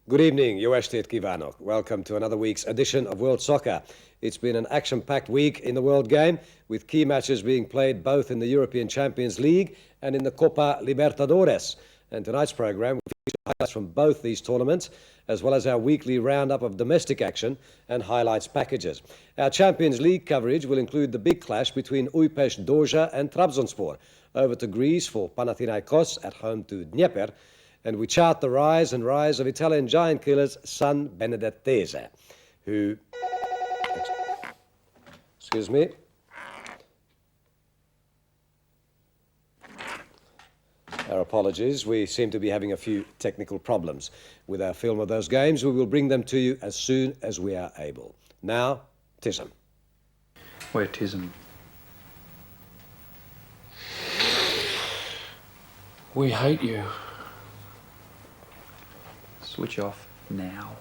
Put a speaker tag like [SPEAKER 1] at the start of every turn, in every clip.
[SPEAKER 1] Good evening, jó estét kívánok. Welcome to another week's edition of World Soccer. It's been an action-packed week in the World Game, with key matches being played both in the European Champions League and in the Copa Libertadores. And tonight's program will feature highlights from both these tournaments, as well as our weekly roundup of domestic action and highlights packages. Our Champions League coverage will include the big clash between Újpest Dózsa and Trabzonspor, over to Greece for Panathinaikos at home to Dnieper, and we chart the rise of Italian giant killers San Benedettese, who... Excuse me. Our apologies. We seem to be having a few technical problems with our film of those games. We will bring them to you as soon as we are able. Now, TISM.
[SPEAKER 2] We're TISM. We hate you. Switch off now.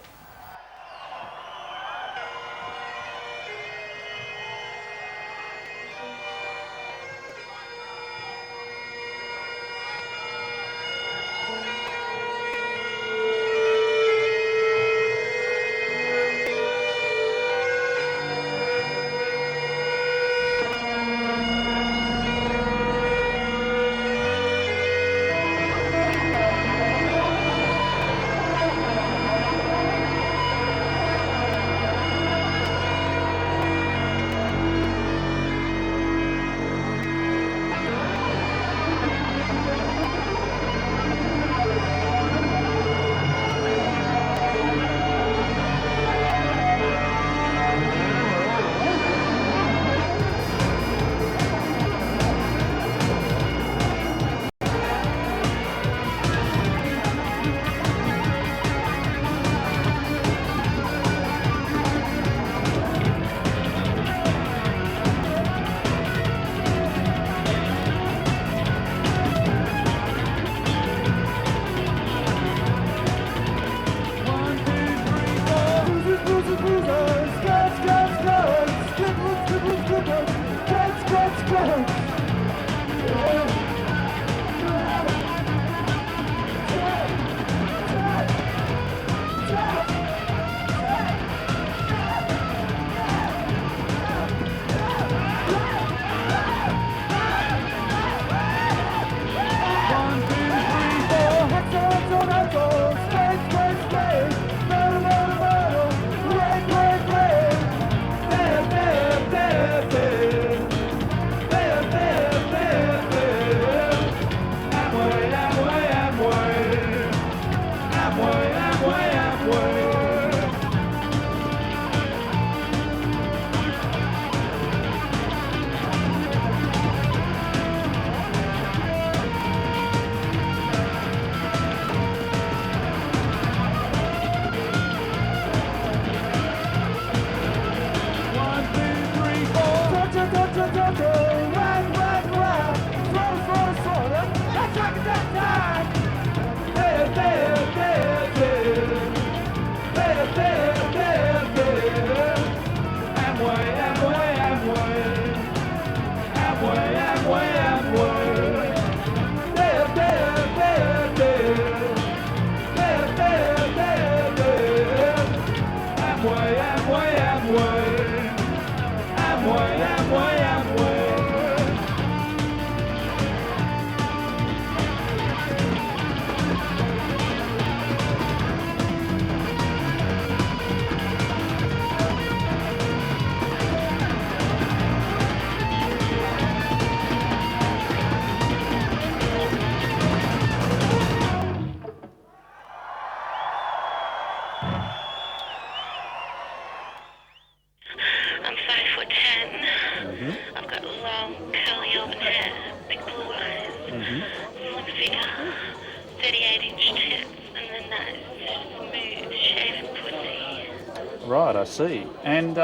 [SPEAKER 2] Right, I see. And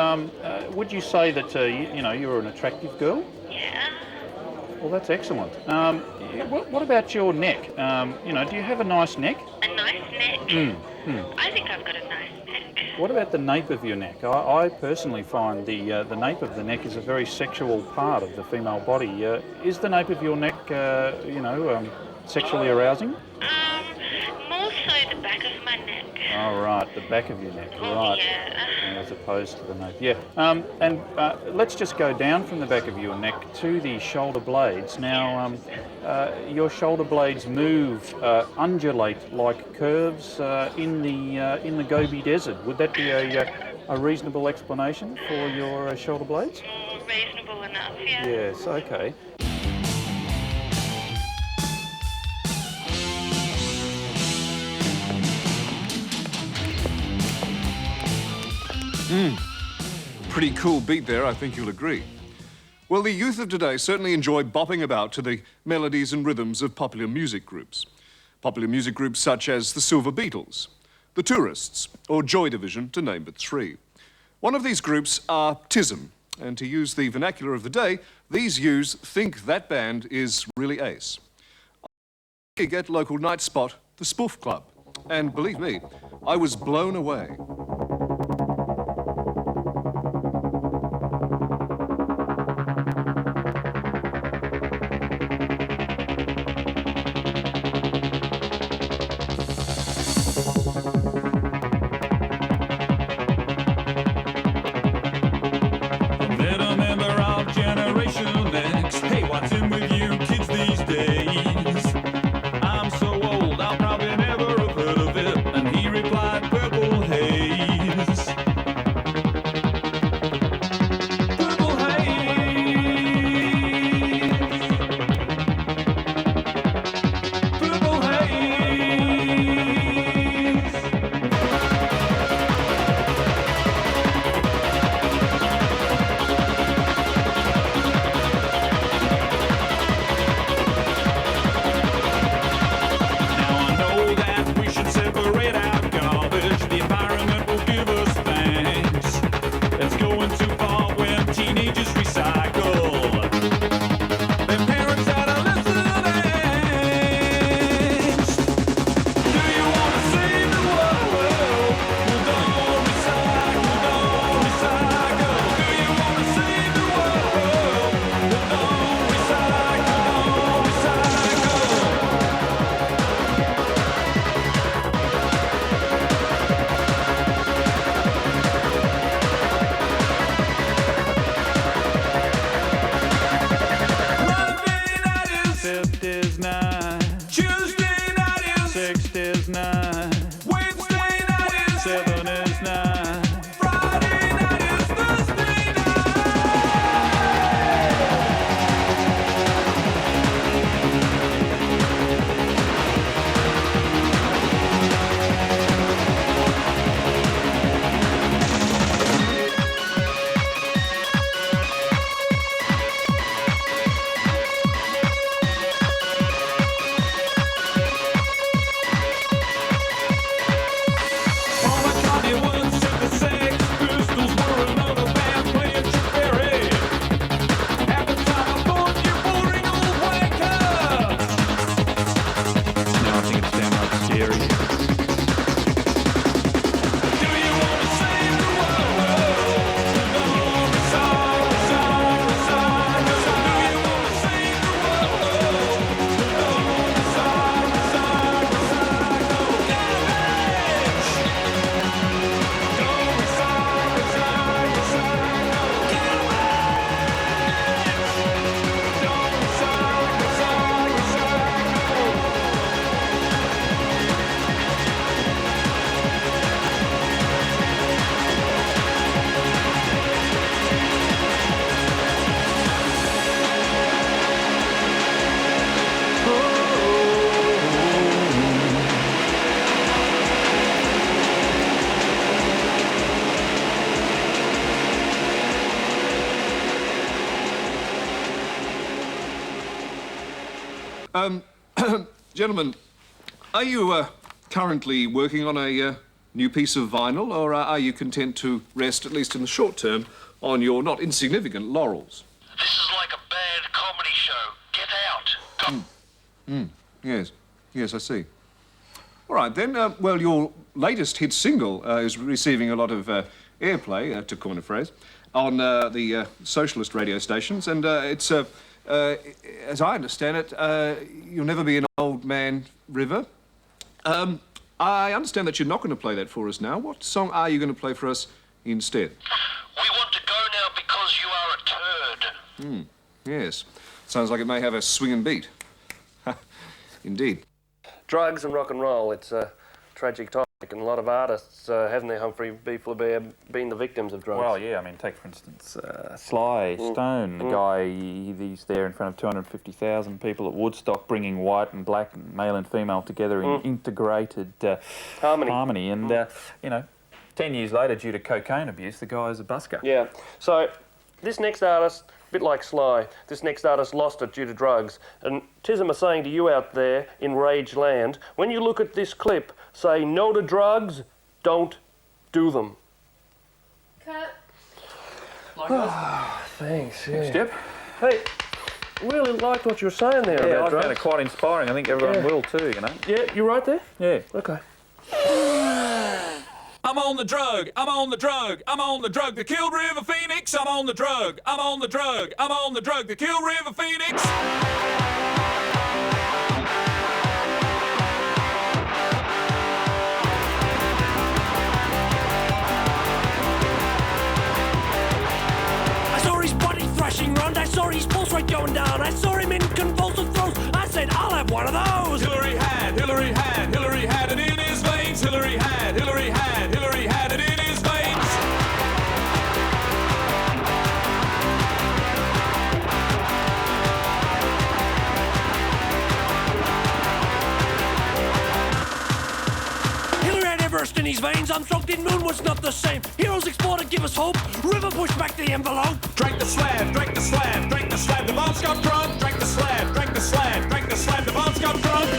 [SPEAKER 2] would you say that, you're an attractive girl?
[SPEAKER 3] Yeah.
[SPEAKER 2] Well, that's excellent. What about your neck? Do you have a nice neck?
[SPEAKER 3] A nice neck? I think I've got a nice neck.
[SPEAKER 2] What about the nape of your neck? I personally find the nape of the neck is a very sexual part of the female body. Is the nape of your neck, sexually arousing?
[SPEAKER 3] More so the back of my neck.
[SPEAKER 2] Oh, right, the back of your neck,
[SPEAKER 3] Oh,
[SPEAKER 2] right.
[SPEAKER 3] yeah.
[SPEAKER 2] As opposed to the nape. Yeah. And let's just go down from the back of your neck to the shoulder blades. Now, your shoulder blades move, undulate like curves in the Gobi Desert. Would that be a reasonable explanation for your shoulder blades?
[SPEAKER 3] Reasonable enough, yeah.
[SPEAKER 2] Yes. Okay.
[SPEAKER 4] Pretty cool beat there, I think you'll agree. Well, the youth of today certainly enjoy bopping about to the melodies and rhythms of popular music groups. Popular music groups such as the Silver Beatles, the Tourists, or Joy Division, to name but three. One of these groups are TISM, and to use the vernacular of the day, these youths think that band is really ace. I gig at local night spot, the Spoof Club, and believe me, I was blown away. Gentlemen, are you currently working on a new piece of vinyl, or are you content to rest, at least in the short term, on your not insignificant laurels?
[SPEAKER 5] This is like a bad comedy show. Get out.
[SPEAKER 4] Yes. Yes, I see. All right, then, well, your latest hit single is receiving a lot of airplay, to coin a phrase, on the socialist radio stations, and it's, as I understand it, You'll Never Be an Old Man River. I understand that you're not going to play that for us now. What song are you going to play for us instead?
[SPEAKER 5] We want to go now because you are a turd.
[SPEAKER 4] Yes. Sounds like it may have a swinging beat. Indeed.
[SPEAKER 6] Drugs and rock and roll, it's a tragic topic, and a lot of artists, haven't they, Humphrey B. Flaubert, been the victims of drugs?
[SPEAKER 2] Well, yeah, I mean, take for instance Sly Stone, the guy, he's there in front of 250,000 people at Woodstock, bringing white and black and male and female together in integrated harmony. And, you know, 10 years later, due to cocaine abuse, the guy is a busker.
[SPEAKER 6] Yeah, so this next artist, a bit like Sly, this next artist lost it due to drugs. And TISM are saying to you out there in Rage Land, when you look at this clip, say no to drugs, don't do them.
[SPEAKER 3] Cut.
[SPEAKER 6] Thanks, yeah.
[SPEAKER 2] Step.
[SPEAKER 6] Hey, really liked what you were saying there
[SPEAKER 2] Yeah,
[SPEAKER 6] about
[SPEAKER 2] I
[SPEAKER 6] drugs.
[SPEAKER 2] found it quite inspiring. I think everyone will too, you know.
[SPEAKER 6] Yeah, you right there?
[SPEAKER 2] Yeah.
[SPEAKER 6] Okay.
[SPEAKER 7] I'm on the drug, I'm on the drug, I'm on the drug that killed River Phoenix. I'm on the drug, I'm on the drug, I'm on the drug that killed River Phoenix.
[SPEAKER 8] I saw his body thrashing round, I saw his pulse rate going down, I saw him in convulsive throes, I said, I'll have one of those!
[SPEAKER 7] Hillary had it in his veins. Hillary had it in his veins.
[SPEAKER 8] Hillary had Everest in his veins, I'm soaked in moon was not the same. Heroes explore to give us hope, River pushed back the envelope.
[SPEAKER 7] Drank the slab, drank the slab, drank the slab, the bombs got drunk. Drank the slab, drank the slab, drank the slab, the bombs got drunk.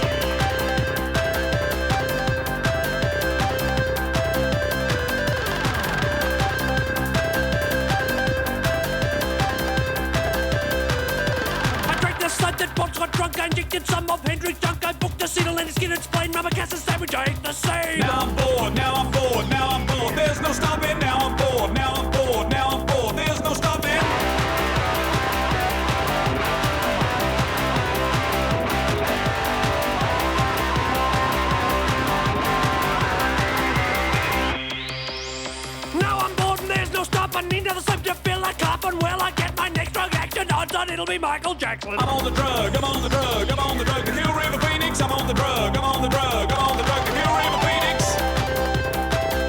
[SPEAKER 8] I drank the slab that bombs got drunk, I injected some of Hendrix junk, I booked a seat and skin and spleen, Mama Cass's sandwich, I ate the same.
[SPEAKER 7] Now I'm bored, now I'm bored, now I'm bored. There's no stopping. Now I'm bored, now I'm bored, now I'm bored. There's no stopping.
[SPEAKER 8] Now I'm bored and there's no stopping, into the slip to feel like copping. Well, I get my next drug action, odds on it'll be Michael Jackson.
[SPEAKER 7] I'm on the drug, I'm on the drug, I'm on the drug to kill River Phoenix. I'm on the drug, I'm on the drug, I'm on the drug to kill River Phoenix. I'm on the drug, I'm on the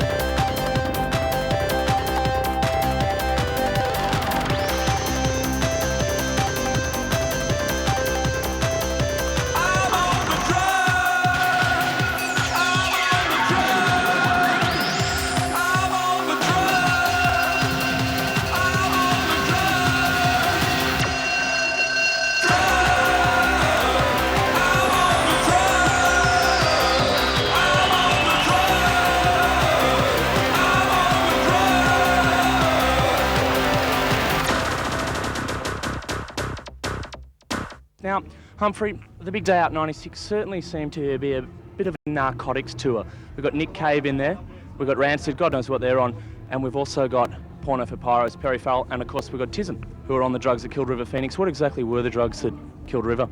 [SPEAKER 7] drug, I'm on the drug, I'm on the
[SPEAKER 9] Now, Humphrey, the Big Day Out 96 certainly seemed to be a bit of a narcotics tour. We've got Nick Cave in there, we've got Rancid, God knows what they're on, and we've also got Porno for Pyros, Perry Farrell, and of course we've got TISM, who are on the drugs that killed River Phoenix. What exactly were the drugs that killed River?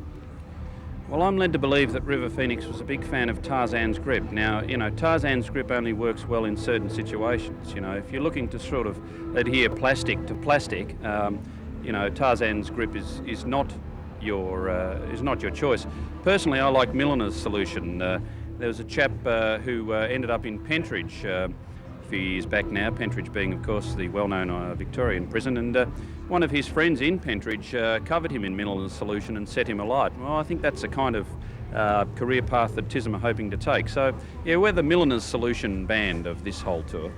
[SPEAKER 10] Well, I'm led to believe that River Phoenix was a big fan of Tarzan's grip. Now, you know, Tarzan's grip only works well in certain situations. You know, if you're looking to sort of adhere plastic to plastic, you know, Tarzan's grip is not your choice. Personally, I like Milliner's solution. There was a chap who ended up in Pentridge a few years back now, Pentridge being, of course, the well-known Victorian prison, and one of his friends in Pentridge covered him in Milliner's solution and set him alight. Well, I think that's the kind of career path that TISM are hoping to take. So, yeah, we're the Milliner's solution band of this whole tour.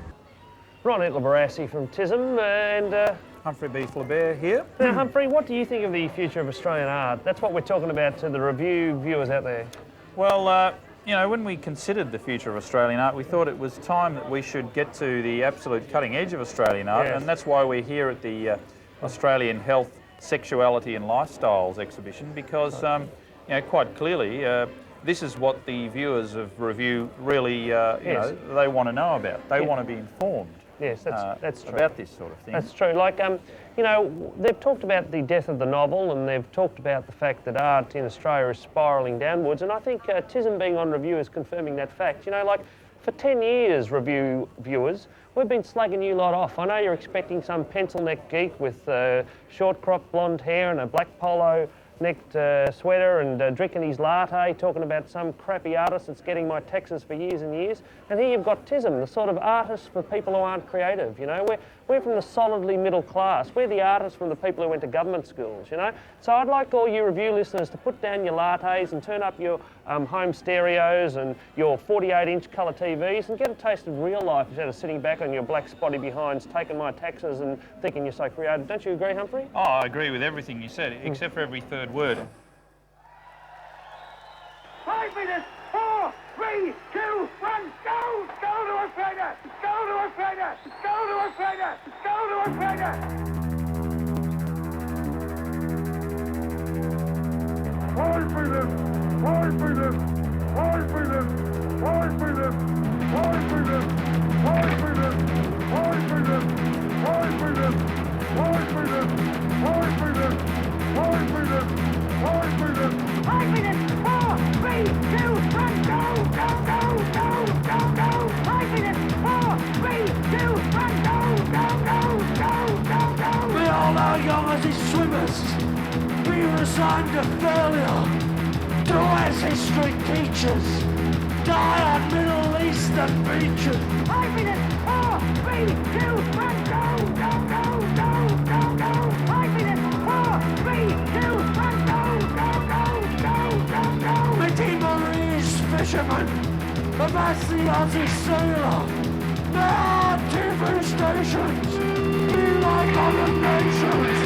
[SPEAKER 6] Ron Barassi from TISM, and
[SPEAKER 2] Humphrey B. Flaubert here.
[SPEAKER 6] now, Humphrey, what do you think of the future of Australian art? That's what we're talking about to the review viewers out there.
[SPEAKER 2] Well, you know, when we considered the future of Australian art, we thought it was time that we should get to the absolute cutting edge of Australian art,
[SPEAKER 6] Yes.
[SPEAKER 2] and that's why we're here at the Australian Health, Sexuality and Lifestyles exhibition, because, you know, quite clearly, this is what the viewers of review really, you know, they want to know about. They want to be informed.
[SPEAKER 6] Yes, that's true.
[SPEAKER 2] about this sort of thing.
[SPEAKER 6] That's true. Like, you know, they've talked about the death of the novel, and they've talked about the fact that art in Australia is spiralling downwards, and I think TISM being on review is confirming that fact. You know, like, for 10 years, review viewers, we've been slagging you lot off. I know you're expecting some pencil neck geek with short crop blonde hair and a black polo necked sweater and drinking his latte, talking about some crappy artist that's getting my taxes for years and years. And here you've got TISM, the sort of artist for people who aren't creative, you know. We're from the solidly middle class. We're the artists from the people who went to government schools, you know. So I'd like all you review listeners to put down your lattes and turn up your home stereos and your 48-inch colour TVs and get a taste of real life instead of sitting back on your black spotty behinds, taking my taxes and thinking you're so creative. Don't you agree, Humphrey?
[SPEAKER 2] Oh, I agree with everything you said, except for every third word.
[SPEAKER 5] 5 minutes, 4, 3, 2, 1, go! Go to Australia! Go to Australia! Go to Australia! Go to Australia! 5 minutes, 5 minutes, 5 minutes, 5 minutes, 5 minutes, 5 minutes, 5 minutes, 5 minutes, 5 minutes, 5 minutes, 5 minutes, 5 minutes, 5 minutes, 4, 3, 2, 1, go, go, go, go, go, go, 5 minutes, 4, 3, 2, 1, go, go, go, go, go, go.
[SPEAKER 8] We all are young as his swimmers. We resigned to failure. Do as history teaches. Die on Middle Eastern beaches.
[SPEAKER 5] 5 minutes, 4, 3, 2, 1, go, go, go, go, go, go. 5 minutes, 4, 3, 2, 1, go, go, go, go, go, go.
[SPEAKER 8] Millinery's fisherman. That's the Aussie sailor. Now TV stations. Be like other nations.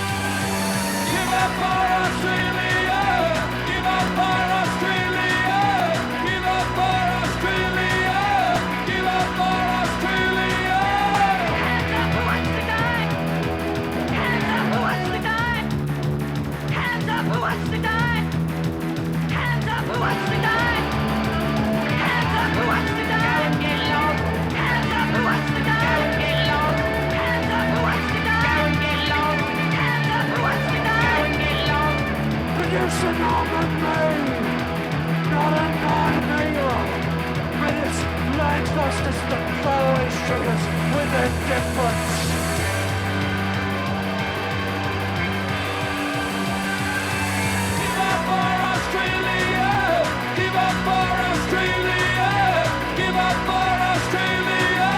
[SPEAKER 7] Give up for Australia! Give up for Australia! Give up for Australia! Give up for Australia!
[SPEAKER 3] Hands up, who wants to die? Hands up, who wants to die? Hands up, who wants to die? Hands up, who wants to die? Hands up, who wants to die? Hands up, who wants to die? Hands up, who wants to die?
[SPEAKER 8] Producer Norman May. Not a non-nailer. With its landbusters to follow his triggers with indifference.
[SPEAKER 7] Give up for Australia! Give up for Australia! Give up for Australia!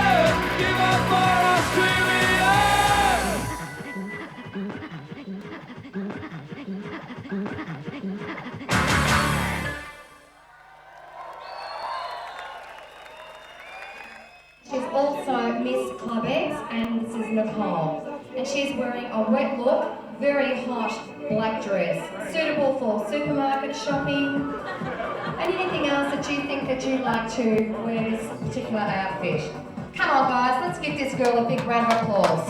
[SPEAKER 7] Give up for Australia!
[SPEAKER 11] She's also Miss Clubbex, and this is Nicole. And she's wearing a wet look, very hot black dress, suitable for supermarket shopping and anything else that you think that you'd like to wear this particular outfit. Come on guys, let's give this girl a big round of applause.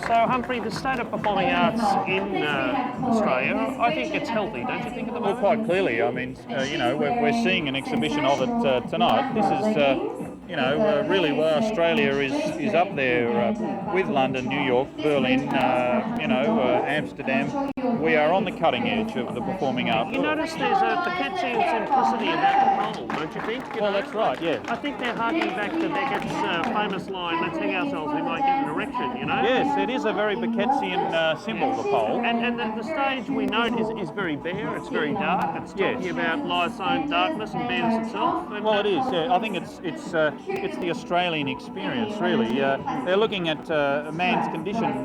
[SPEAKER 6] So, Humphrey, the state of performing arts in Australia, I think it's healthy, don't you think, at the
[SPEAKER 2] Well,
[SPEAKER 6] moment?
[SPEAKER 2] quite clearly. I mean, you know, we're seeing an exhibition of it tonight. This is, you know, really where Australia is up there with London, New York, Berlin, you know, Amsterdam. We are on the cutting edge of the performing arts.
[SPEAKER 6] You notice there's a Becketsian simplicity about the pole, don't you think? You
[SPEAKER 2] Well,
[SPEAKER 6] know?
[SPEAKER 2] that's right, yeah.
[SPEAKER 6] I think they're harking back to Beckett's famous line, let's hang ourselves, we might get an erection, you know?
[SPEAKER 2] Yes, it is a very Becketsian symbol, the pole.
[SPEAKER 6] And the stage we note is very bare, it's very dark, it's talking
[SPEAKER 2] Yes.
[SPEAKER 6] about life's own darkness and bareness itself. And,
[SPEAKER 2] Well, it is. Yeah. I think it's the Australian experience, really. They're looking at a man's condition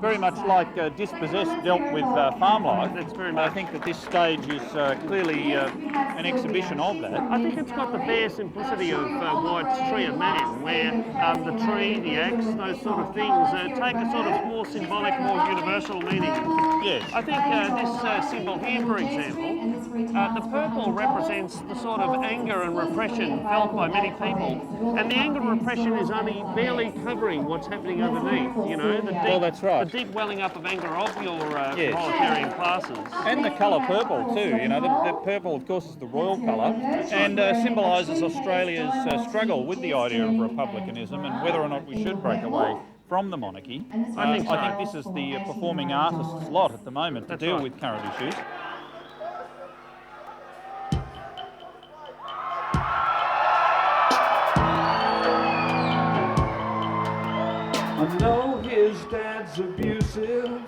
[SPEAKER 2] very much like Dispossessed dealt with farm life.
[SPEAKER 6] That's very
[SPEAKER 2] I
[SPEAKER 6] much.
[SPEAKER 2] think that this stage is clearly an exhibition of that.
[SPEAKER 6] I think it's got the bare simplicity of White's Tree of Man, where the tree, the axe, those sort of things take a sort of more symbolic, more universal meaning.
[SPEAKER 2] Yes.
[SPEAKER 6] I think this symbol here, for example, The purple represents the sort of anger and repression felt by many people, and the anger and repression is only barely covering what's happening underneath. You know, the deep,
[SPEAKER 2] Well, that's right.
[SPEAKER 6] the deep welling up of anger of your
[SPEAKER 2] Yes.
[SPEAKER 6] proletarian classes.
[SPEAKER 2] And the colour purple too, you know, the purple of course is the royal colour and symbolises Australia's struggle with the idea of republicanism and whether or not we should break away from the monarchy. I think this is the performing artist's lot at the moment to deal with current issues.
[SPEAKER 7] I know his dad's abusive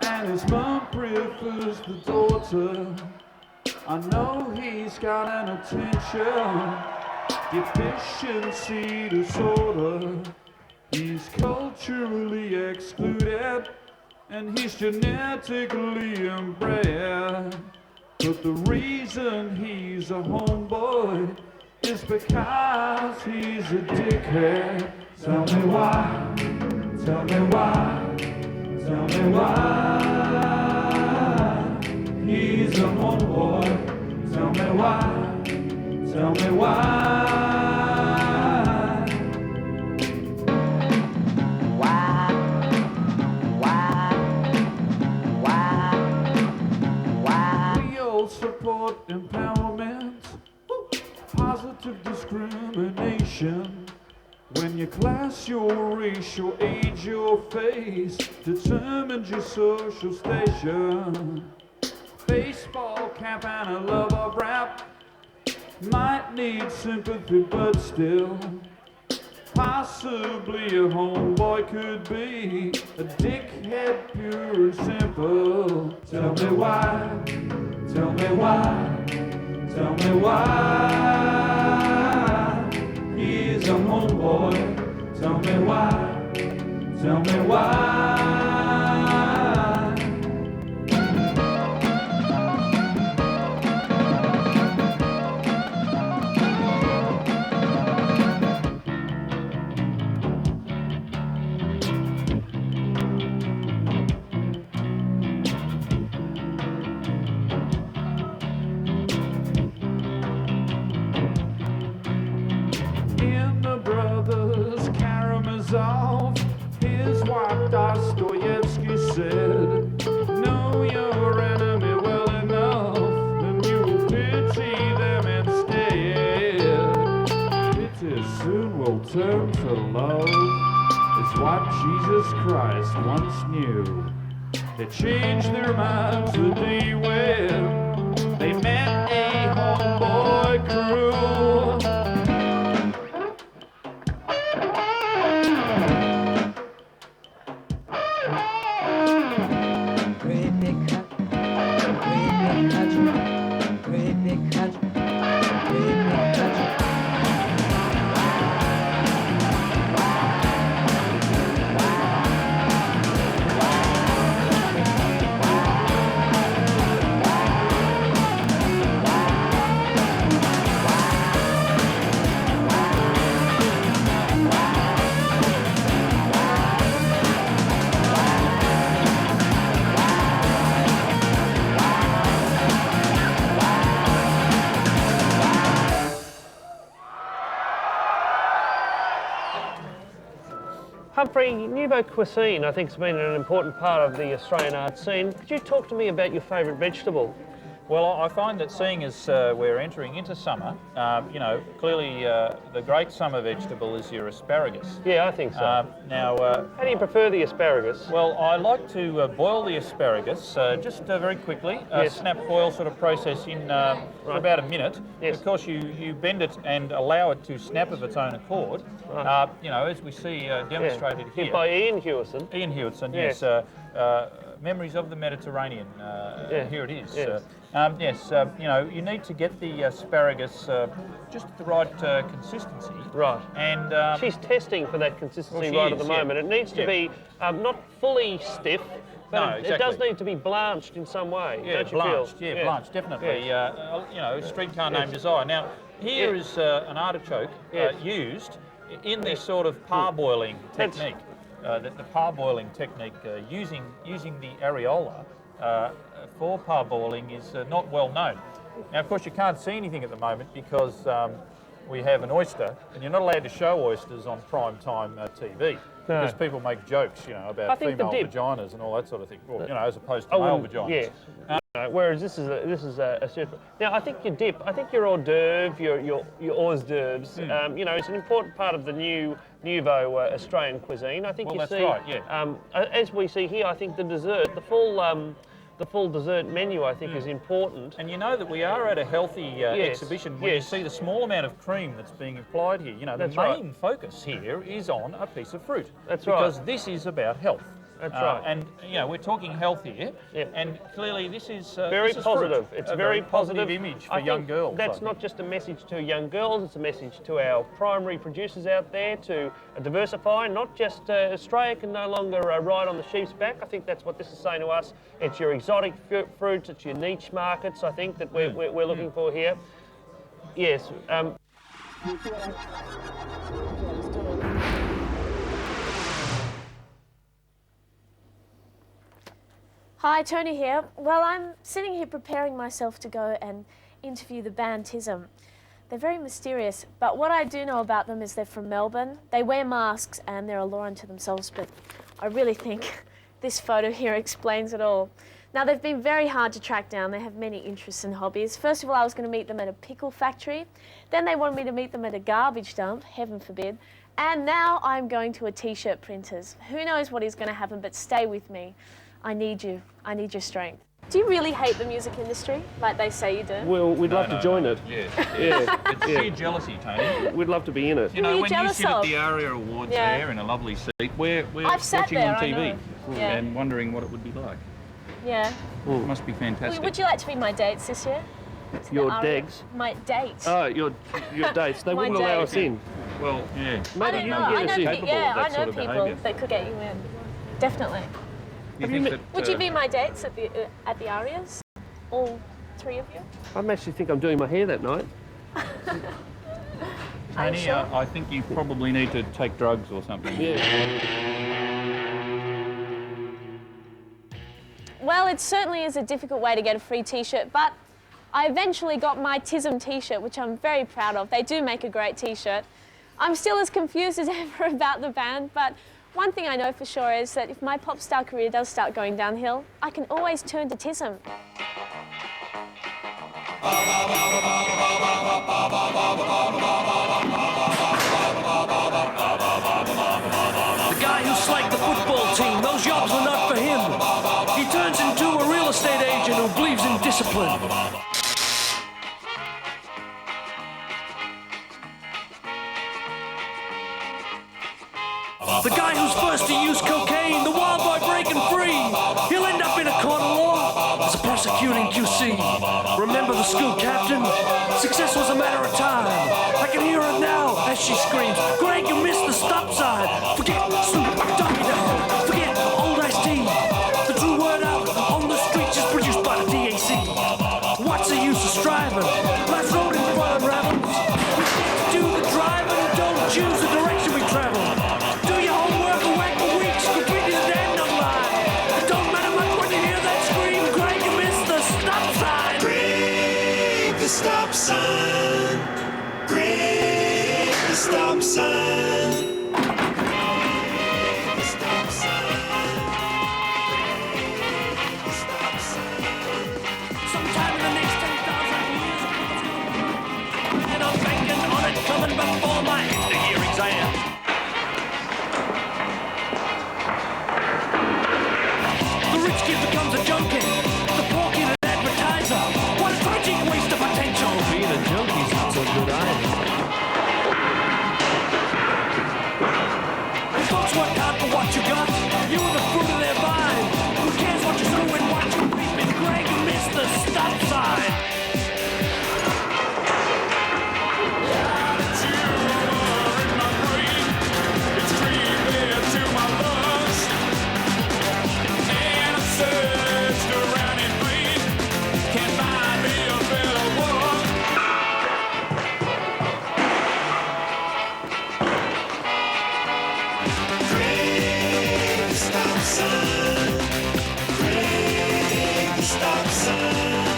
[SPEAKER 7] and his mum prefers the daughter. I know he's got an attention deficiency disorder. He's culturally excluded and he's genetically inbred. But the reason he's a homeboy is because he's a dickhead. Tell me why, tell me why, tell me why. He's a homeboy. Tell me why, tell me why. We all support empowerment, positive discrimination. When your class, your race, your age, your face determines your social station. Baseball cap and a love of rap might need sympathy, but still, possibly a homeboy could be a dickhead pure and simple. Tell me why, tell me why, tell me why. He's a homeboy. Tell me why, tell me why. In the Brothers Karamazov, his wife Dostoevsky said, know your enemy well enough, and you will pity them instead. Pity soon will turn to love, is what Jesus Christ once knew. They changed their minds the day when they met a homeboy crew.
[SPEAKER 8] Great big country, great big country, great big country, great big country.
[SPEAKER 6] Humphrey, nouveau cuisine I think has been an important part of the Australian art scene. Could you talk to me about your favourite vegetable?
[SPEAKER 2] Well, I find that seeing as we're entering into summer, you know, clearly the great summer vegetable is your asparagus.
[SPEAKER 6] Yeah, I think so.
[SPEAKER 2] How
[SPEAKER 6] do you prefer the asparagus?
[SPEAKER 2] Well, I like to boil the asparagus just very quickly, snap boil sort of process in for about a minute.
[SPEAKER 6] Yes.
[SPEAKER 2] Of course, you bend it and allow it to snap of its own accord, you know, as we see demonstrated here.
[SPEAKER 6] By Ian Hewison.
[SPEAKER 2] Ian Hewison,
[SPEAKER 6] Yes.
[SPEAKER 2] Memories of the Mediterranean, here it is.
[SPEAKER 6] Yes.
[SPEAKER 2] You know, you need to get the asparagus just at the right consistency.
[SPEAKER 6] Right.
[SPEAKER 2] And
[SPEAKER 6] she's testing for that consistency
[SPEAKER 2] well,
[SPEAKER 6] right at the moment. It needs to be not fully stiff, but it does need to be blanched in some way.
[SPEAKER 2] Yeah,
[SPEAKER 6] don't you
[SPEAKER 2] blanched.
[SPEAKER 6] feel?
[SPEAKER 2] Yeah, blanched, definitely.
[SPEAKER 6] Yes.
[SPEAKER 2] You know, streetcar named Desire. Now, here is an artichoke used in this sort of parboiling technique. The parboiling technique using the areola for parboiling is not well known. Now, of course, you can't see anything at the moment because we have an oyster, and you're not allowed to show oysters on prime time TV because people make jokes, you know, about female vaginas and all that sort of thing. Well, you know, as opposed to male vaginas.
[SPEAKER 12] Yes. Whereas this is a super. Now, I think your dip, I think your hors d'oeuvre, your hors d'oeuvres, you know, it's an important part of the nouveau Australian cuisine. I think
[SPEAKER 2] Well,
[SPEAKER 12] you
[SPEAKER 2] that's
[SPEAKER 12] see,
[SPEAKER 2] right, yeah.
[SPEAKER 12] as we see here, I think the dessert, the full dessert menu, I think, is important.
[SPEAKER 2] And you know that we are at a healthy exhibition where you see the small amount of cream that's being applied here. You know, the main focus here is on a piece of fruit.
[SPEAKER 12] That's right.
[SPEAKER 2] Because this is about health.
[SPEAKER 12] That's right.
[SPEAKER 2] And, you know, we're talking health here, and clearly this is
[SPEAKER 12] very positive.
[SPEAKER 2] Fruit.
[SPEAKER 12] It's
[SPEAKER 2] a
[SPEAKER 12] very
[SPEAKER 2] positive image for young girls.
[SPEAKER 12] That's not just a message to young girls, it's a message to our primary producers out there to diversify. Not just Australia can no longer ride on the sheep's back. I think that's what this is saying to us. It's your exotic fruits, it's your niche markets, I think, that we're looking for here. Yes.
[SPEAKER 13] Hi, Tony here. Well, I'm sitting here preparing myself to go and interview the band TISM. They're very mysterious, but what I do know about them is they're from Melbourne. They wear masks and they're a law unto themselves, but I really think this photo here explains it all. Now, they've been very hard to track down. They have many interests and hobbies. First of all, I was going to meet them at a pickle factory. Then they wanted me to meet them at a garbage dump, heaven forbid. And now I'm going to a t-shirt printer's. Who knows what is going to happen, but stay with me. I need you. I need your strength. Do you really hate the music industry, like they say you do?
[SPEAKER 12] Well, we'd love to join it.
[SPEAKER 2] Yeah.
[SPEAKER 12] Yeah.
[SPEAKER 2] It's sheer jealousy, Tony.
[SPEAKER 12] We'd love to be in it.
[SPEAKER 2] You know,
[SPEAKER 13] you
[SPEAKER 2] when you
[SPEAKER 13] jealous
[SPEAKER 2] sit at
[SPEAKER 13] of?
[SPEAKER 2] the ARIA Awards there in a lovely seat, we're
[SPEAKER 13] I've sat
[SPEAKER 2] watching
[SPEAKER 13] there,
[SPEAKER 2] on
[SPEAKER 13] I
[SPEAKER 2] TV
[SPEAKER 13] know. Yeah.
[SPEAKER 2] and wondering what it would be like.
[SPEAKER 13] Yeah.
[SPEAKER 2] It must be fantastic.
[SPEAKER 13] Would you like to be my dates this year?
[SPEAKER 12] Your
[SPEAKER 13] ARIA?
[SPEAKER 12] dags?
[SPEAKER 13] My date.
[SPEAKER 12] Oh, your dates. They
[SPEAKER 13] My
[SPEAKER 12] wouldn't allow
[SPEAKER 13] date.
[SPEAKER 12] us in.
[SPEAKER 2] Well, yeah.
[SPEAKER 13] I
[SPEAKER 12] Maybe
[SPEAKER 13] don't
[SPEAKER 12] you
[SPEAKER 13] know.
[SPEAKER 12] can
[SPEAKER 13] I
[SPEAKER 12] get
[SPEAKER 13] know,
[SPEAKER 12] us in.
[SPEAKER 2] capable
[SPEAKER 13] yeah,
[SPEAKER 2] of
[SPEAKER 13] I
[SPEAKER 2] that
[SPEAKER 13] know
[SPEAKER 2] sort of
[SPEAKER 13] people
[SPEAKER 2] behaviour.
[SPEAKER 13] that could get you in. Definitely.
[SPEAKER 2] You think that,
[SPEAKER 13] Would you be my dates at the Arias? All three of you?
[SPEAKER 12] I actually think I'm doing my hair that night.
[SPEAKER 2] Tony,
[SPEAKER 13] sure?
[SPEAKER 2] I think you probably need to take drugs or something.
[SPEAKER 12] Yeah.
[SPEAKER 13] Well, it certainly is a difficult way to get a free t-shirt, but I eventually got my TISM t-shirt, which I'm very proud of. They do make a great t-shirt. I'm still as confused as ever about the band, but one thing I know for sure is that if my pop star career does start going downhill, I can always turn to TISM.
[SPEAKER 8] The guy who slagged the football team, those jobs were not for him. He turns into a real estate agent who believes in discipline. The guy who's first to use cocaine, the wild boy breaking free. He'll end up in a court of law as a prosecuting QC. Remember the school captain? Success was a matter of time. I can hear her now as she screams, Greg, you missed the stop sign. Forget Snoop Doggy Dogg. Forget Old Ice Tea. The true word out on the streets is produced by the DAC. What's the use of striving? Life's road in front unravels. We get to do the driving, don't choose the direction we travel. Do your homework and whack for weeks, complete the damn numb line. It don't matter much when you hear that scream, Greg, you missed the stop sign.
[SPEAKER 14] Greg, the stop sign. Greg, the stop sign. Greg, the stop sign. Greg, the stop sign.
[SPEAKER 8] Sometime in the next 10,000 years, and I'm banking on it coming before my end-of-year exam. The rich kid becomes a junkie, the poor kid an advertiser. What a tragic waste of potential. Being a junkie's not so good either. If folks work hard for what you got, you are the fruit of their vine. Who cares what you sow and what you reap? And Greg, you missed the stop sign.
[SPEAKER 14] Greg, the stop sign. Greg, the stop sign.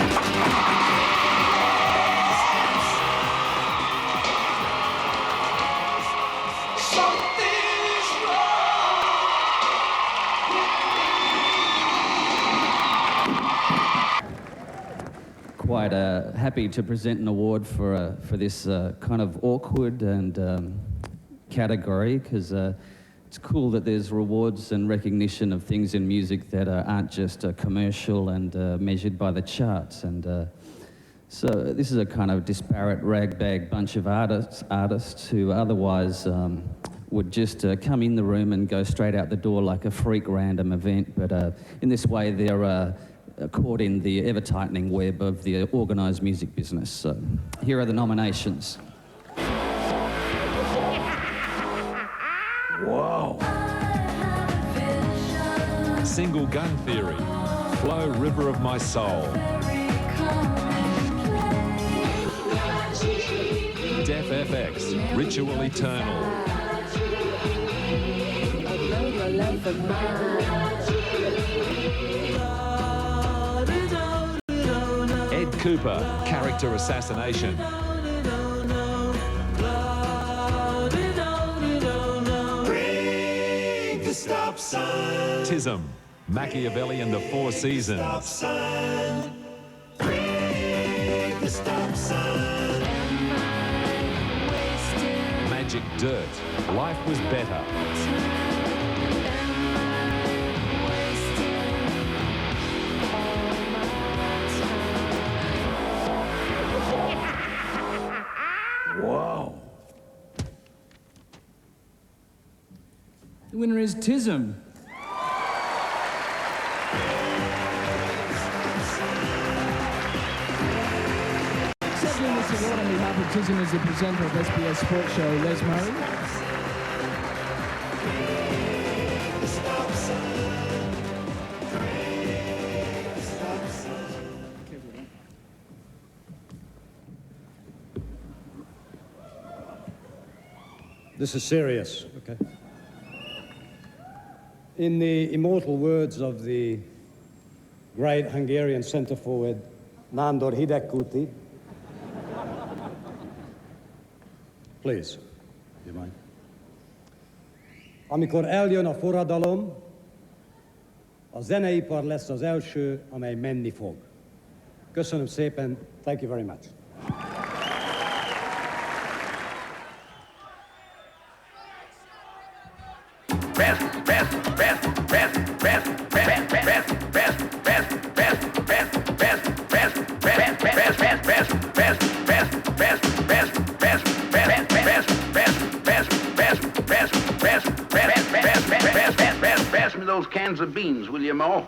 [SPEAKER 15] quite happy to present an award for this kind of awkward and category, because it's cool that there's rewards and recognition of things in music that aren't just commercial and measured by the charts. And so this is a kind of disparate ragbag bunch of artists who otherwise would just come in the room and go straight out the door like a freak random event. But in this way, they're caught in the ever-tightening web of the organised music business. So here are the nominations.
[SPEAKER 16] Whoa. Single Gun Theory, Flow River of My Soul. Def FX, Ritual Eternal. Ed Cooper, Character Assassination.
[SPEAKER 14] Break the stop sign.
[SPEAKER 16] TISM, Machiavelli and the Four Seasons.
[SPEAKER 14] Stop sign. Break the stop sign.
[SPEAKER 16] Magic Dirt, Life Was Better.
[SPEAKER 7] Whoa. The winner is TISM. Accepting this award on behalf of TISM is the presenter of SBS Sports Show, Les Murray.
[SPEAKER 1] This is serious, okay? In the immortal words of the great Hungarian centre forward, Nándor Hidegkuti, please, do you mind? Amikor eljön a forradalom, a zeneipar lesz az első, amely menni fog. Köszönöm szépen, thank you very much.
[SPEAKER 17] Pass me those cans of beans, will you, Mo?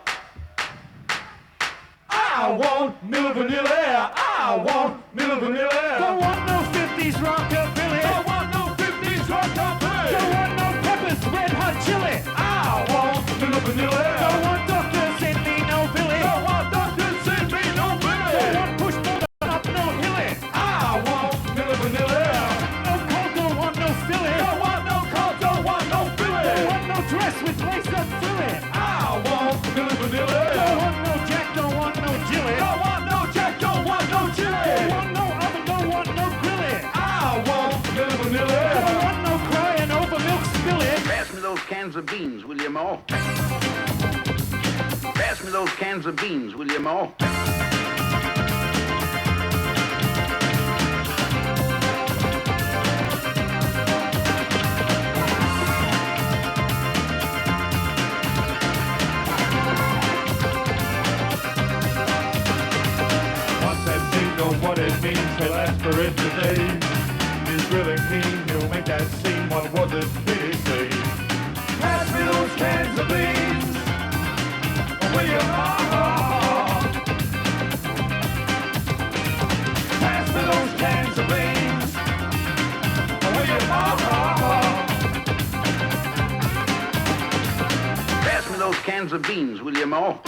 [SPEAKER 7] I want Milli Vanilli. I want Milli Vanilli. Don't want no 50s rockabilly. Don't want no 50s rockabilly. Don't want no peppers, red hot chili. I want Milli Vanilli. Don't want Dr. Send me no Billy. Don't want Dr. Send me no Billy. Don't want push button up no hilly. I want Milli Vanilli. No cold, don't want no filly. Don't want no cold, don't want no filly. Don't want no dress with lace up filly. I want Milli Vanilli. Don't want no Jack, don't want no Jilly. Don't want no Jack, don't want no Jilly. Don't want no oven, don't want no grilly. I want Milli Vanilli. Don't want no crying over milk spilly.
[SPEAKER 17] Pass me those cans of beans, will you, Mo? Pass me those cans of beans, will you, Mo?
[SPEAKER 7] What it means to last for it today is really keen. You'll make that scene. What was it really say? Pass me those cans of beans. Will you? Pass me those cans of beans. Will you?
[SPEAKER 17] Pass me those cans of beans, will you, Mo?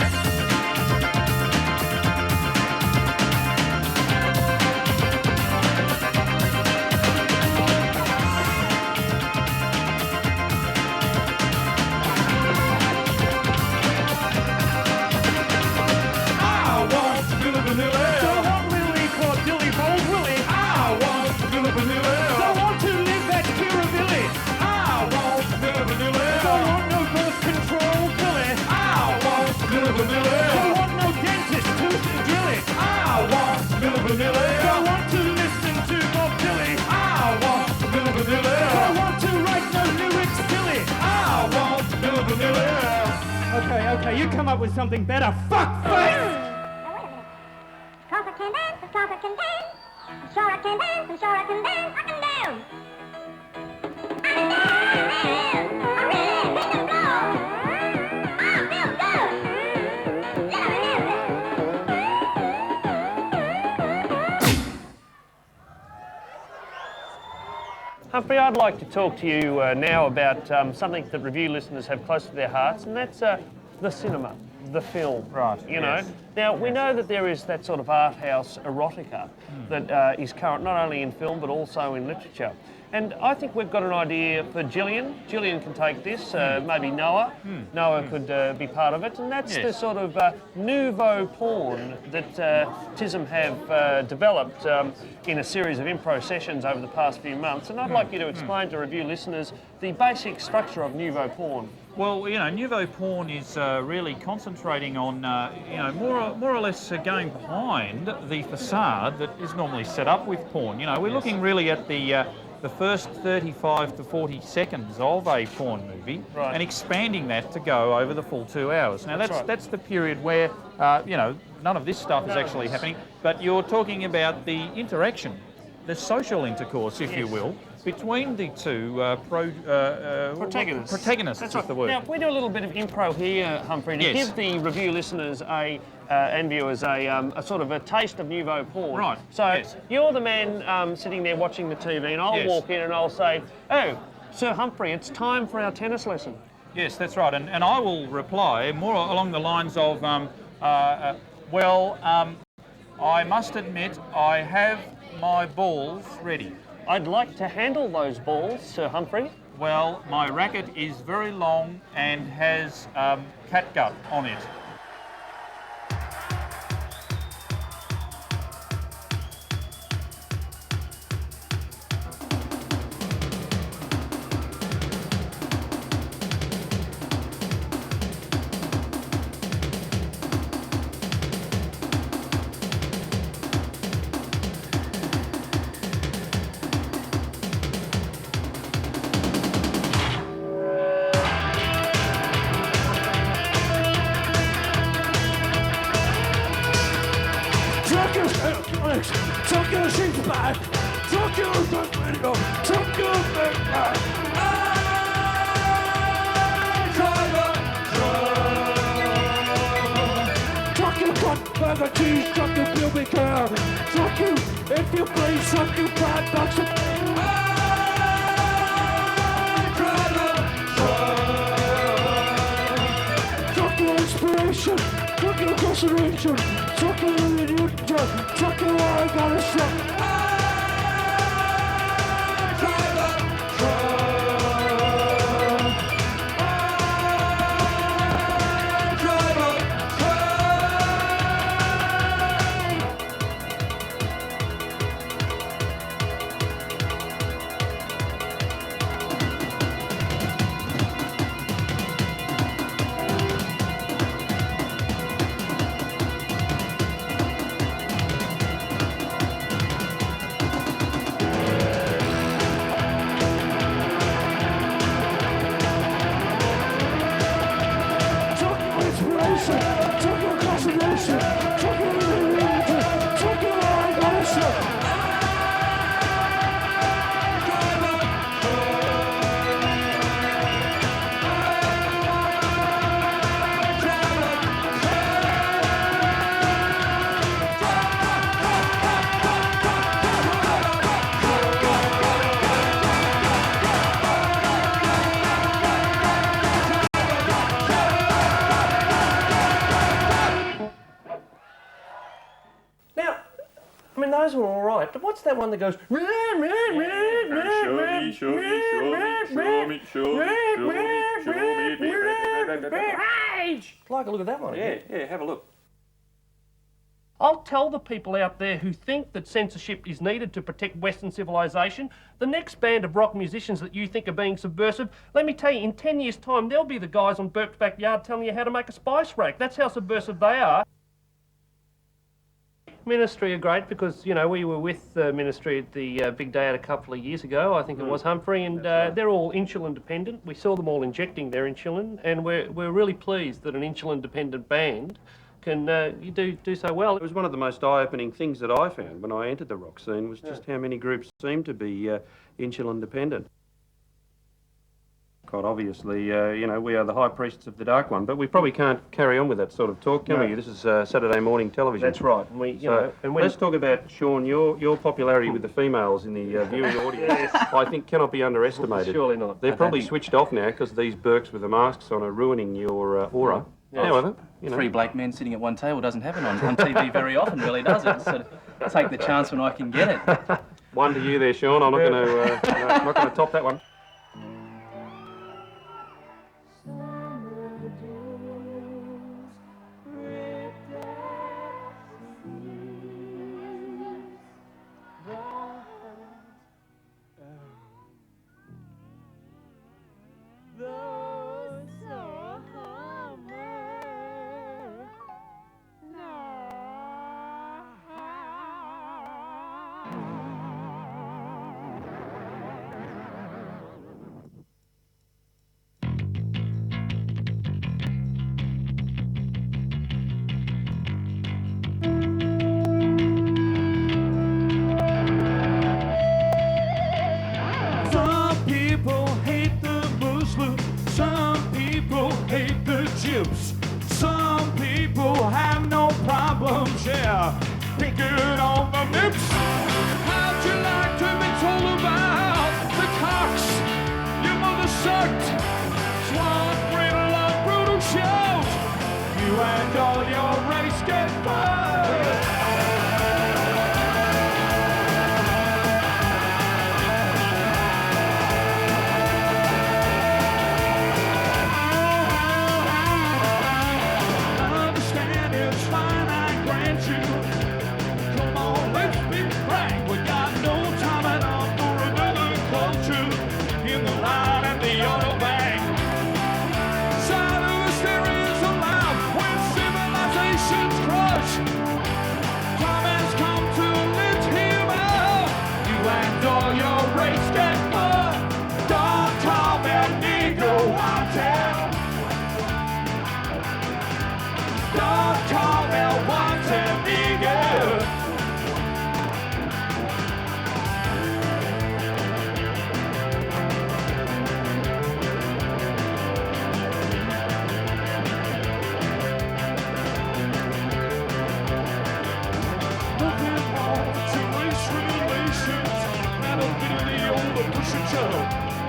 [SPEAKER 7] Vanilla.
[SPEAKER 18] Okay, you come up with something better. Fuck face!
[SPEAKER 3] Cause I can dance, cause I can dance. I'm sure I can dance, I'm sure I can dance, I can dance. I can dance. I really hit the floor. I feel good.
[SPEAKER 12] Humphrey, I'd like to talk to you now about something that review listeners have close to their hearts, and that's the cinema, the film.
[SPEAKER 2] Right.
[SPEAKER 12] You know. Now, we know that there is that sort of art house erotica that is current not only in film but also in literature. And I think we've got an idea for Gillian. Gillian can take this, maybe Noah. Noah could be part of it. And that's the sort of nouveau porn that TISM have developed in a series of improv sessions over the past few months. And I'd like you to explain to review listeners the basic structure of nouveau porn.
[SPEAKER 2] Well, you know, nouveau porn is really concentrating on, you know, more or less going behind the facade that is normally set up with porn. You know, we're looking really at the first 35 to 40 seconds of a porn movie and expanding that to go over the full 2 hours. Now, that's the period where, you know, none of this stuff is actually happening, but you're talking about the interaction, the social intercourse, if you will, between the two
[SPEAKER 12] protagonists.
[SPEAKER 2] Protagonists is the word.
[SPEAKER 12] Now, if we do a little bit of improv here, Humphrey, to give the review listeners and viewers a sort of a taste of nouveau porn.
[SPEAKER 2] Right.
[SPEAKER 12] So you're the man sitting there watching the TV, and I'll walk in and I'll say, "Oh, Sir Humphrey, it's time for our tennis lesson."
[SPEAKER 2] Yes, that's right, and I will reply more along the lines of, well, I must admit I have my balls ready.
[SPEAKER 12] I'd like to handle those balls, Sir Humphrey.
[SPEAKER 2] Well, my racket is very long and has catgut on it.
[SPEAKER 8] Tuck your sheets back. Tuck your back window. Tuck your back back. Tuck your cut bag of cheese. Tuck your pubic hair. Tuck you, if you please. Tuck your bad box of. Tuck your inspiration. Tuck your consideration. Tuck your idiot. Tuck your I gotta suck.
[SPEAKER 12] Those were all right, but what's that one that goes?
[SPEAKER 2] Show me.
[SPEAKER 12] Like a look at that one.
[SPEAKER 2] Yeah, have a look.
[SPEAKER 12] I'll tell the people out there who think that censorship is needed to protect Western civilization, the next band of rock musicians that you think are being subversive, let me tell you, in 10 years' time, they'll be the guys on Burke's backyard telling you how to make a spice rack. That's how subversive they are. Ministry are great because, you know, we were with Ministry at the big day out a couple of years ago, I think it was, Humphrey, and they're all insulin dependent. We saw them all injecting their insulin, and we're really pleased that an insulin dependent band can do so well.
[SPEAKER 10] It was one of the most eye-opening things that I found when I entered the rock scene was just how many groups seem to be insulin dependent. Quite obviously, you know, we are the high priests of the Dark One, but we probably can't carry on with that sort of talk, can we? This is Saturday morning television.
[SPEAKER 12] That's right. And
[SPEAKER 10] let's talk about, Sean, your popularity with the females in the viewing audience. I think cannot be underestimated.
[SPEAKER 12] Surely not.
[SPEAKER 10] They're probably switched off now because these Burks with the masks on are ruining your aura. However, you know.
[SPEAKER 9] Three black men sitting at one table doesn't happen on TV very often, really, does it? So take the chance when I can get it.
[SPEAKER 10] One to you there, Sean. I'm not going to top that one.
[SPEAKER 7] Some people hate the Muslim, some people hate the Jews, some people have no problems, yeah, picking on the nips. How'd you like to be told about the cocks your mother sucked? Swat, riddle, or brutal shows, you and all your race get fucked.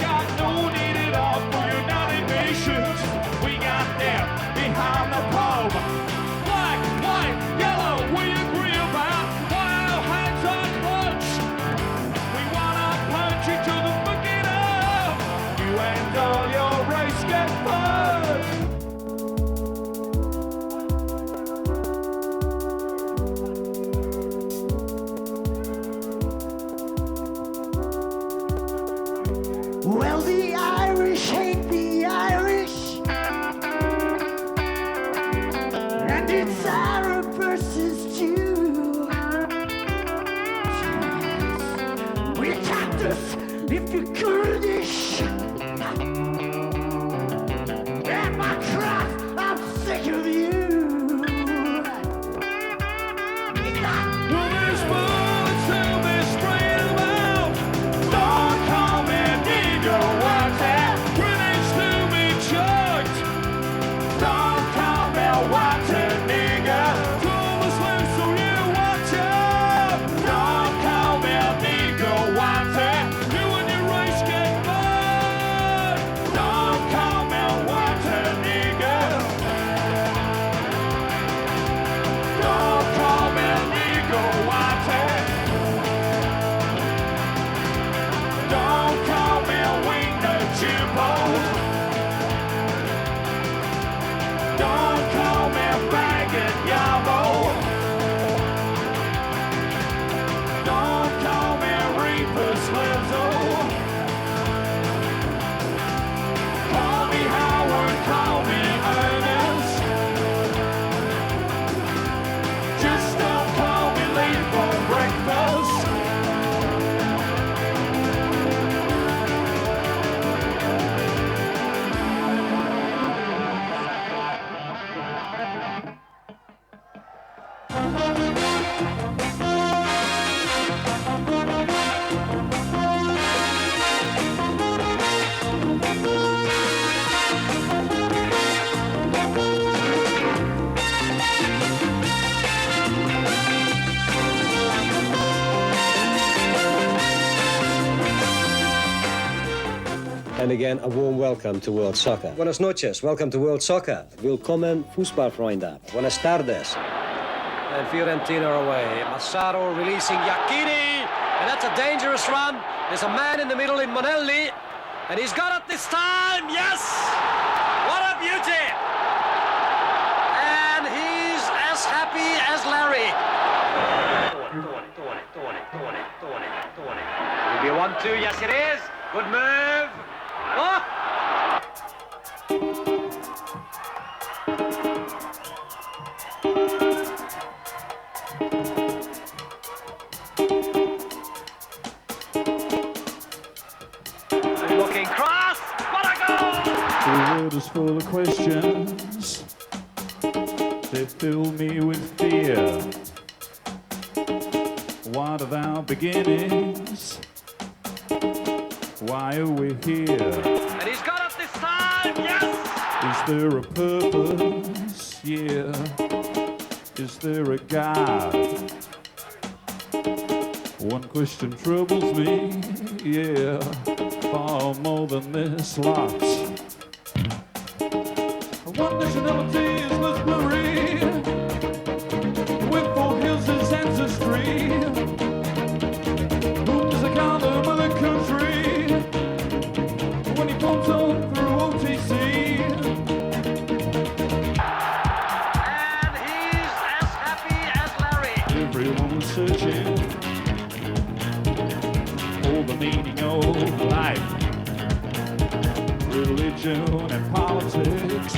[SPEAKER 7] Got no need at all for United Nations. We got them behind the pole. Black, white, yellow, we agree about while hands are clutched. We wanna punch you to the fucking up. You and all your race get fucked.
[SPEAKER 14] Well, the Irish hate the Irish, and it's Arab versus Jew. We attacked us if you're Kurdish, and my craft, I'm sick of you.
[SPEAKER 7] Well, there's bullets and they're spraying them out. Don't call me Negro, what's that? British to be chucked. Don't call me white nigger. Call Muslim, so you watch out. Don't call me Negro, what's that? You and your race get fucked.
[SPEAKER 1] And again, a warm welcome to World Soccer. Buenas noches, welcome to World Soccer. Willkommen, Fußballfreunde. Buenas tardes. And Fiorentina are away. Massaro releasing Iachini, and that's a dangerous run. There's a man in the middle in Monelli, and he's got it this time, yes! What a beauty! And he's as happy as Larry. Will be a 1-2, yes it is. Good move. Oh! Looking cross. What a goal!
[SPEAKER 7] The world is full of questions. They fill me with fear. What are our beginnings? Why are we here?
[SPEAKER 1] And he's got it this time, yes!
[SPEAKER 7] Is there a purpose? Yeah. Is there a God? One question troubles me, yeah, far more than this lot. One nationality is less blurry, with 4 hills as ancestry. Who does the color of the country when he comes on through OTC?
[SPEAKER 1] And he's as happy as Larry.
[SPEAKER 7] Everyone's searching for the meaning of life, religion and politics,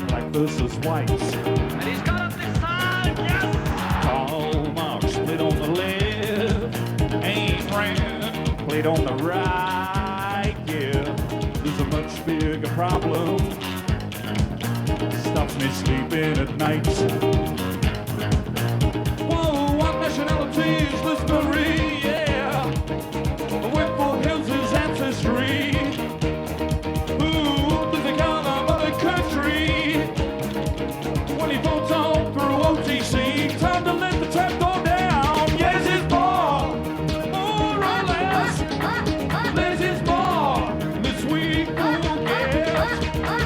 [SPEAKER 7] black versus white.
[SPEAKER 1] And he's got it this time, yes!
[SPEAKER 7] Karl Marx played on the left, Ayn Rand played on the right. Yeah, there's a much bigger problem, stops me sleeping at night. Whoa, what nationality is this Marie? Yeah, with 4 hills is ancestry. Who does the color of the country when he votes on through OTC? Time to let the trap go down. Yes, it's more or less. Less is more. This week, who cares?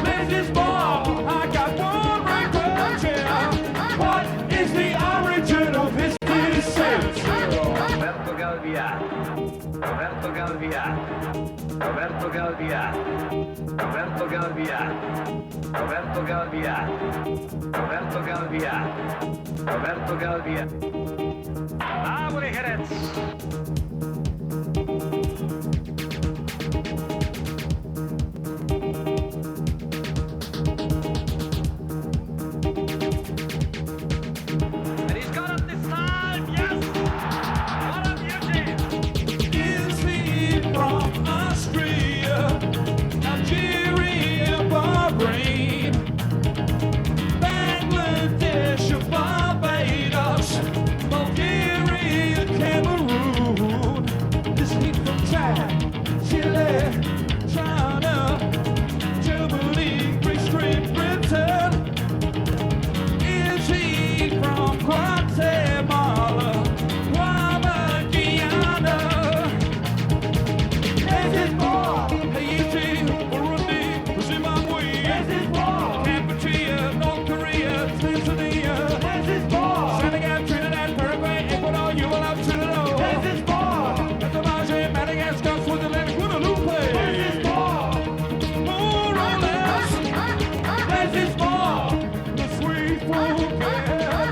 [SPEAKER 7] Less is more. I got one request, yeah. What is the origin of his descent?
[SPEAKER 1] Roberto Galvia. Roberto Galvia. Roberto Galvia. Roberto Galvia. Roberto Galvia. Roberto Galvia. Roberto Galvia. Napoli Jerez. And he's got it this time, yes! What a beauty!
[SPEAKER 7] Is he from Austria, Algeria, Bahrain, Bangladesh, or Barbados, Bulgaria, Cameroon? Is he from Chad, Chile, China, Germany, Greece, Great Britain? Is he from Guatemala, Guayana, Guyana? Is it more? Haiti, Burundi, Zimbabwe? Is it more? Kampuchea, North Korea, Tanzania? Is it more? Senegal, Trinidad, Paraguay, Ecuador, you will have to know. Is it more? Metamarge, Madagascar, Switzerland, Guadeloupe? Is it more or less? Is it more? The sweet food, yeah.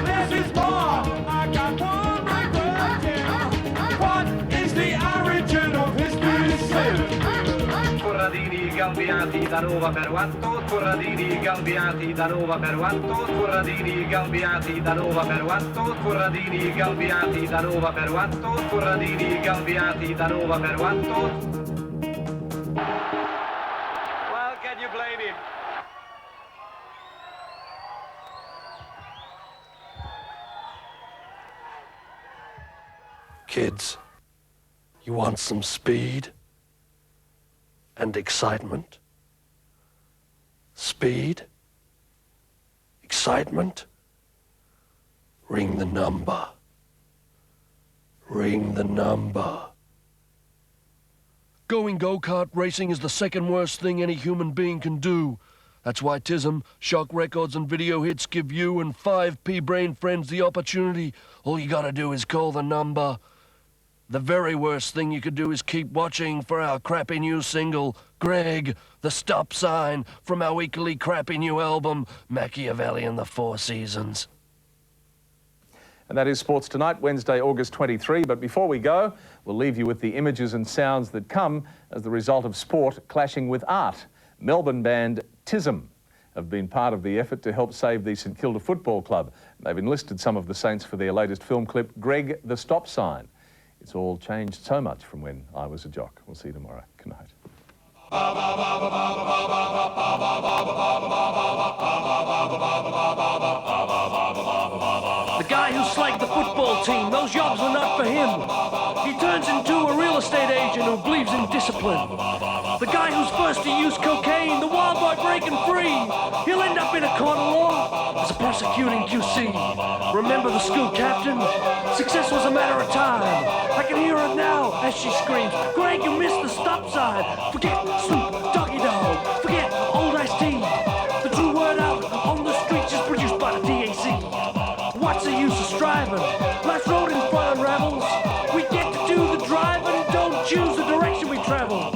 [SPEAKER 7] This is more. I got one request, yeah. What is the origin of his descent?
[SPEAKER 1] Corradini Galbiati da Nova Peruatto, Corradini Galbiati da Nova Peruatto, Corradini Galbiati da Nova Peruatto, Corradini Galbiati da Nova Peruatto, Corradini Galbiati da Nova Peruatto. Well, can you blame him?
[SPEAKER 8] Kids, you want some speed and excitement? Speed? Excitement? Ring the number. Ring the number.
[SPEAKER 19] Going go-kart racing is the second worst thing any human being can do. That's why TISM, Shock Records and Video Hits give you and 5 pea-brain friends the opportunity. All you gotta do is call the number. The very worst thing you could do is keep watching for our crappy new single, Greg, the Stop Sign, from our equally crappy new album, Machiavelli and the Four Seasons.
[SPEAKER 20] And that is Sports Tonight, Wednesday, August 23. But before we go, we'll leave you with the images and sounds that come as the result of sport clashing with art. Melbourne band TISM have been part of the effort to help save the St Kilda Football Club. They've enlisted some of the Saints for their latest film clip, Greg, the Stop Sign. It's all changed so much from when I was a jock. We'll see you tomorrow. Good night.
[SPEAKER 8] The guy who slagged the football team, those jobs were not for him. He turns into a real estate agent who believes in discipline. The guy who's first to use cocaine, the wild boy breaking free. He'll end up in a court of law as a prosecuting QC. Remember the school captain? Success was a matter of time. I can hear her now as she screams, Greg, you missed the stop sign. Forget Snoop, Doggy Dog, forget Old Iced Tea. The true word out on the streets is produced by the DAC. What's the use of striving? Life's road in front unravels. We get to do the driving, don't choose the direction we travel.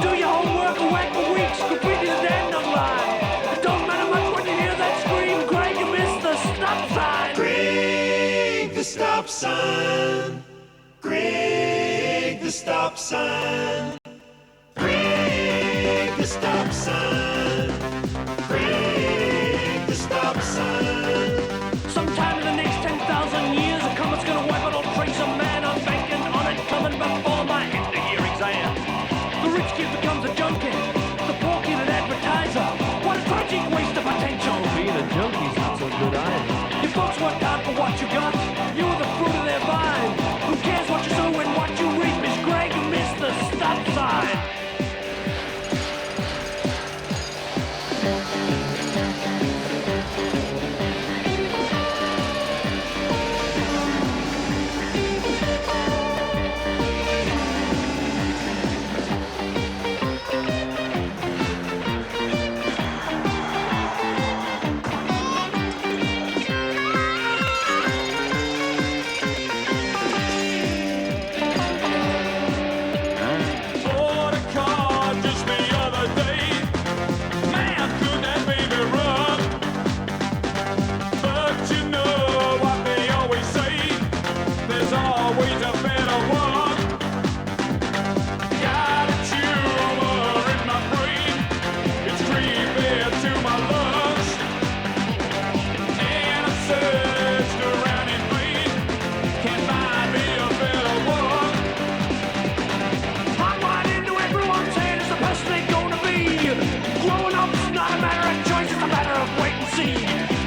[SPEAKER 8] Do your homework and whack for weeks, completely the damn dumb line. It don't matter much when you hear that scream, Greg, you missed the stop sign.
[SPEAKER 14] Greg, the stop sign. Greg, the stop sign. Greg, the stop sign. Greg, the stop sign.
[SPEAKER 8] Sometime in the next 10,000 years, a comet's gonna wipe out all trace of man. I'm banking on it coming before my end-of-year exams. The rich kid becomes a junkie, the poor kid an advertiser. What a tragic waste of potential. Being a junkie's not so good either. You folks worked hard for what you got. You were the fruit of their vine. Who cares what you sow and what you reap? Miss Greg, you missed the stop sign.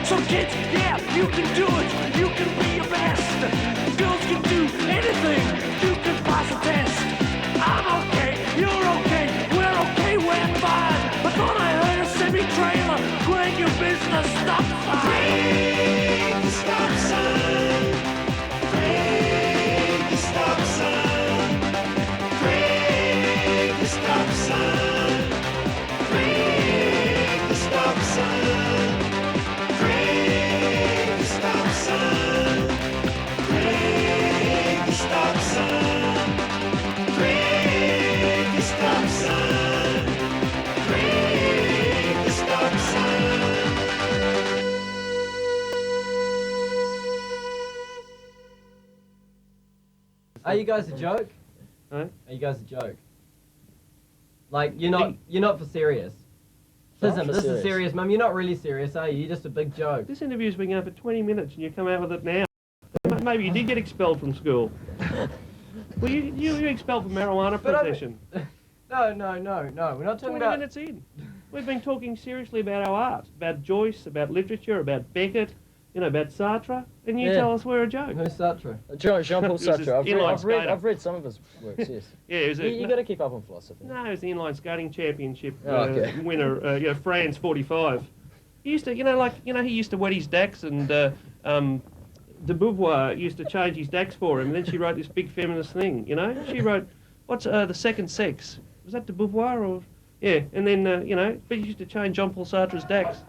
[SPEAKER 8] So kids, yeah, you can do it. You can be your best. Girls can do anything. You can pass a test. I'm okay, you're okay, we're okay, we're fine. I thought I heard a semi-trailer. Greg, your business stop sign.
[SPEAKER 14] Greg, the stop sign. Greg, the stop sign. Greg, the stop sign. Greg, the stop sign. Greg, the stop sign. Greg, the stop sign. Greg, the stop sign. Greg, the stop sign.
[SPEAKER 21] Are you guys a joke?
[SPEAKER 12] Huh?
[SPEAKER 21] Are you guys a joke? Like you're not for serious. Listen, this is serious, Mum. You're not really serious, are you? You're just a big joke.
[SPEAKER 12] This interview's been going for 20 minutes and you come out with it now. Maybe you did get expelled from school. Well, you expelled for marijuana possession.
[SPEAKER 21] No. We're not talking
[SPEAKER 12] 20
[SPEAKER 21] about.
[SPEAKER 12] minutes in. We've been talking seriously about our art, about Joyce, about literature, about Beckett, about Sartre, and you tell us we're a joke.
[SPEAKER 21] Who's Sartre?
[SPEAKER 22] Jean-Paul Sartre. I've read some of his works, yes.
[SPEAKER 12] Yeah,
[SPEAKER 22] you got to keep up on philosophy.
[SPEAKER 12] No, he was the inline skating championship
[SPEAKER 22] Okay.
[SPEAKER 12] winner, France 45. He used to, he used to wet his dacks, and de Beauvoir used to change his dacks for him, and then she wrote this big feminist thing, She wrote, what's the second sex? Was that de Beauvoir or? Yeah, and then, you know, but he used to change Jean-Paul Sartre's Dax.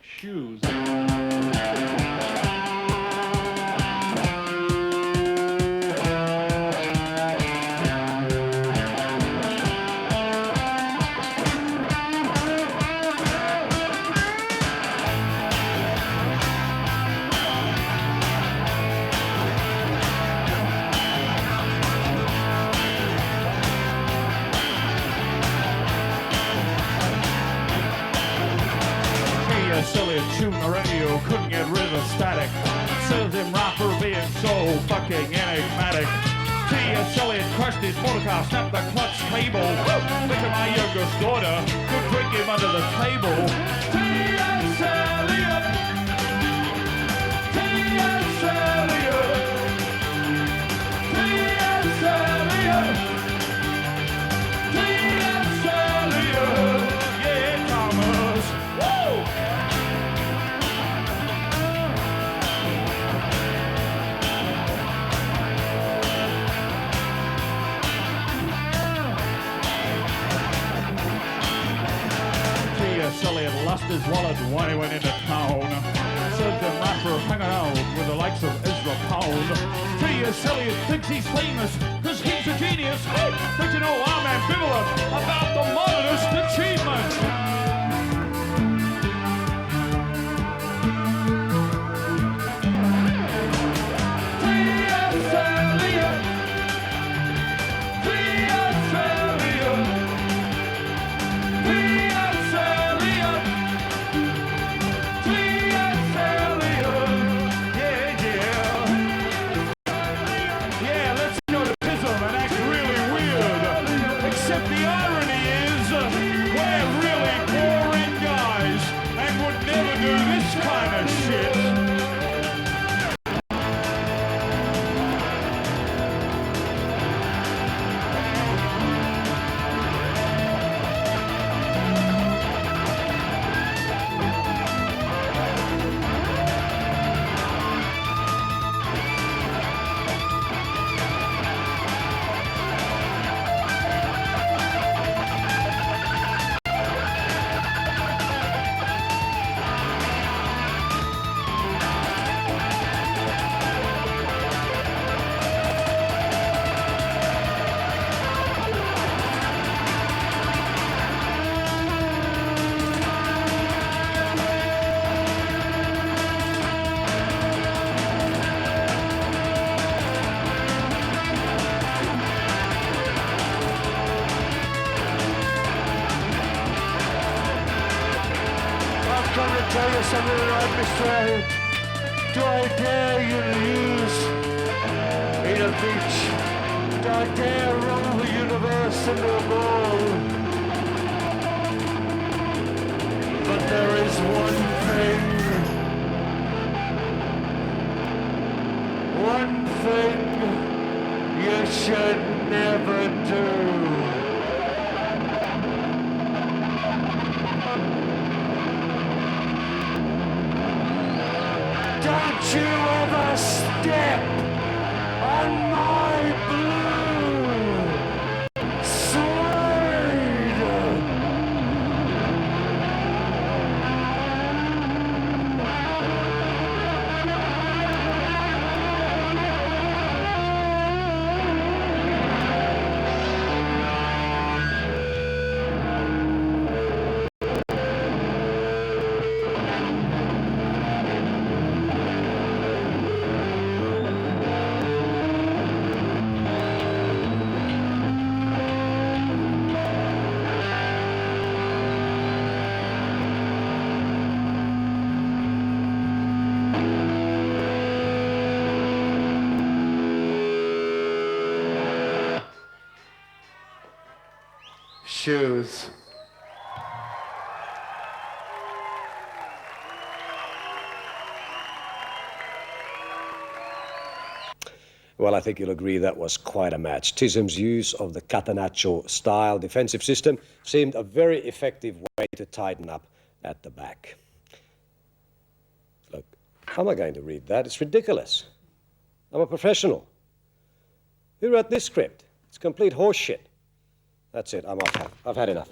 [SPEAKER 7] Shoes. Silly tune the radio, couldn't get rid of the static. Serves him right for being so fucking enigmatic. T.S. Eliot crushed his motor car, snapped the clutch cable. Look at my youngest daughter, could drink him under the table. T.S. Eliot, T.S. Eliot, T.S. Eliot, T.S. Eliot, yeah, Thomas. Woo! T.S. Eliot lost his wallet when he went into town. Served him right for hanging out with the likes of Ezra Pound. T.S. Eliot thinks he's famous because he's a genius. But you know, I'm ambivalent about the modernist achievement.
[SPEAKER 14] Tell you something right, Mr. Elliot. Do I dare you to use in a beach? Do I dare roll the universe into a ball? But there is one thing you should never do. Don't you ever step on my blue suede.
[SPEAKER 4] shoes.
[SPEAKER 1] Well, I think you'll agree that was quite a match. TISM's use of the Catenaccio style defensive system seemed a very effective way to tighten up at the back. Look, how am I going to read that? It's ridiculous. I'm a professional. Who wrote this script? It's complete horseshit. That's it, I'm off. I've had enough.